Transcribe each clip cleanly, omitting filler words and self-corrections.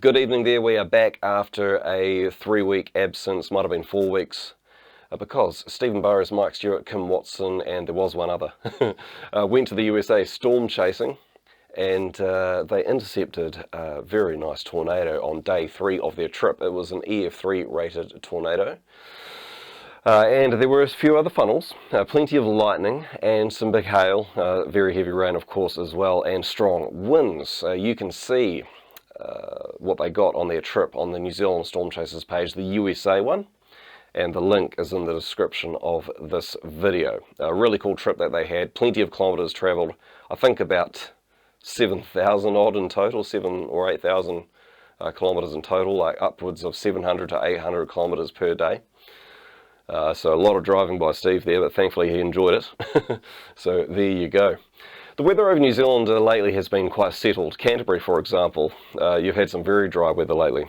Good evening there. We are back after a 3-week absence, might have been 4 weeks, because Stephen Burrows, Mike Stewart, Kim Watson, and there was one other, went to the USA storm chasing, and they intercepted a very nice tornado on day 3 of their trip. It was an EF3 rated tornado. And there were a few other funnels, plenty of lightning and some big hail, very heavy rain of course as well, and strong winds. You can see what they got on their trip on the New Zealand Stormchasers page, the USA one, and the link is in the description of this video. A really cool trip that they had, plenty of kilometres travelled, I think about 7,000 odd in total, 7,000 or 8,000 kilometres in total, like upwards of 700 to 800 kilometres per day. So a lot of driving by Steve there, but thankfully he enjoyed it. So there you go. The weather over New Zealand lately has been quite settled. Canterbury, for example, you've had some very dry weather lately.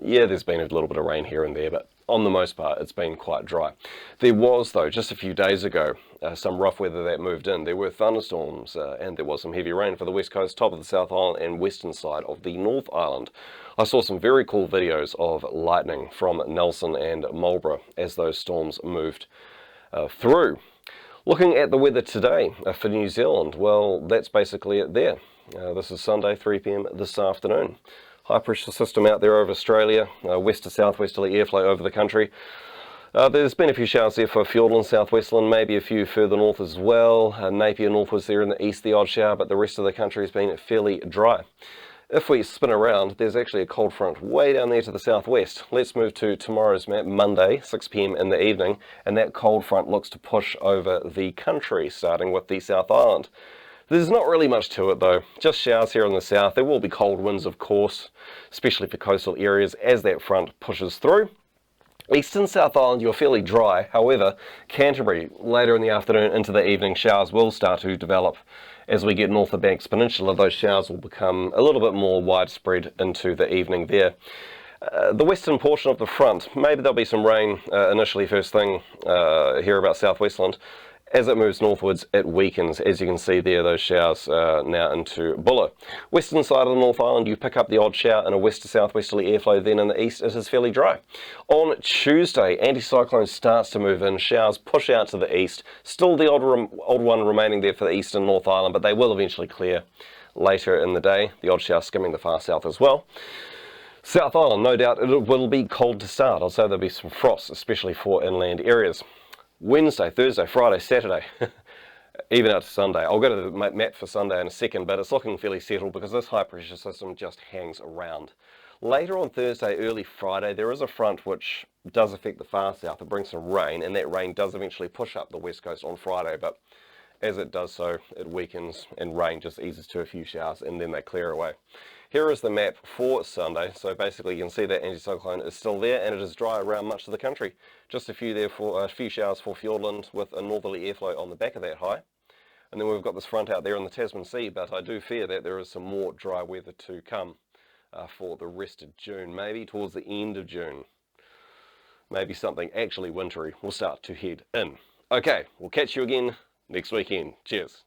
Yeah, there's been a little bit of rain here and there, but on the most part it's been quite dry. There was, though, just a few days ago, some rough weather that moved in. There were thunderstorms and there was some heavy rain for the west coast, top of the South Island and western side of the North Island. I saw some very cool videos of lightning from Nelson and Marlborough as those storms moved through. Looking at the weather today for New Zealand, well, that's basically it there. This is Sunday, 3 p.m. this afternoon. High pressure system out there over Australia, west to southwesterly airflow over the country. There's been a few showers there for Fiordland, southwestland, maybe a few further north as well. Napier northwards there in the east, the odd shower, but the rest of the country has been fairly dry. If we spin around, there's actually a cold front way down there to the southwest. Let's move to tomorrow's map, Monday, 6 p.m. in the evening, and that cold front looks to push over the country, starting with the South Island. There's not really much to it though, just showers here in the south. There will be cold winds of course, especially for coastal areas as that front pushes through. Eastern South Island, you're fairly dry. However, Canterbury, later in the afternoon into the evening, showers will start to develop. As we get north of Banks Peninsula, those showers will become a little bit more widespread into the evening there. The western portion of the front, maybe there'll be some rain initially first thing here about southwestland. As it moves northwards, it weakens. As you can see there, those showers now into Buller. Western side of the North Island, you pick up the odd shower and a west to southwesterly airflow. Then in the east, it is fairly dry. On Tuesday, anticyclone starts to move in. Showers push out to the east. Still the odd one remaining there for the eastern North Island, but they will eventually clear later in the day. The odd shower skimming the far south as well. South Island, no doubt, it will be cold to start. I'll say there'll be some frost, especially for inland areas. Wednesday, Thursday, Friday, Saturday, even out to Sunday. I'll go to the map for Sunday in a second, but it's looking fairly settled because this high pressure system just hangs around. Later on Thursday, early Friday, there is a front which does affect the far south. It brings some rain, and that rain does eventually push up the west coast on Friday, but as it does so, it weakens and rain just eases to a few showers and then they clear away. Here is the map for Sunday. So basically you can see that anticyclone is still there and it is dry around much of the country. Just a few there for a few showers for Fiordland with a northerly airflow on the back of that high. And then we've got this front out there in the Tasman Sea, but I do fear that there is some more dry weather to come for the rest of June, maybe towards the end of June. Maybe something actually wintry will start to head in. Okay, we'll catch you again next weekend. Cheers.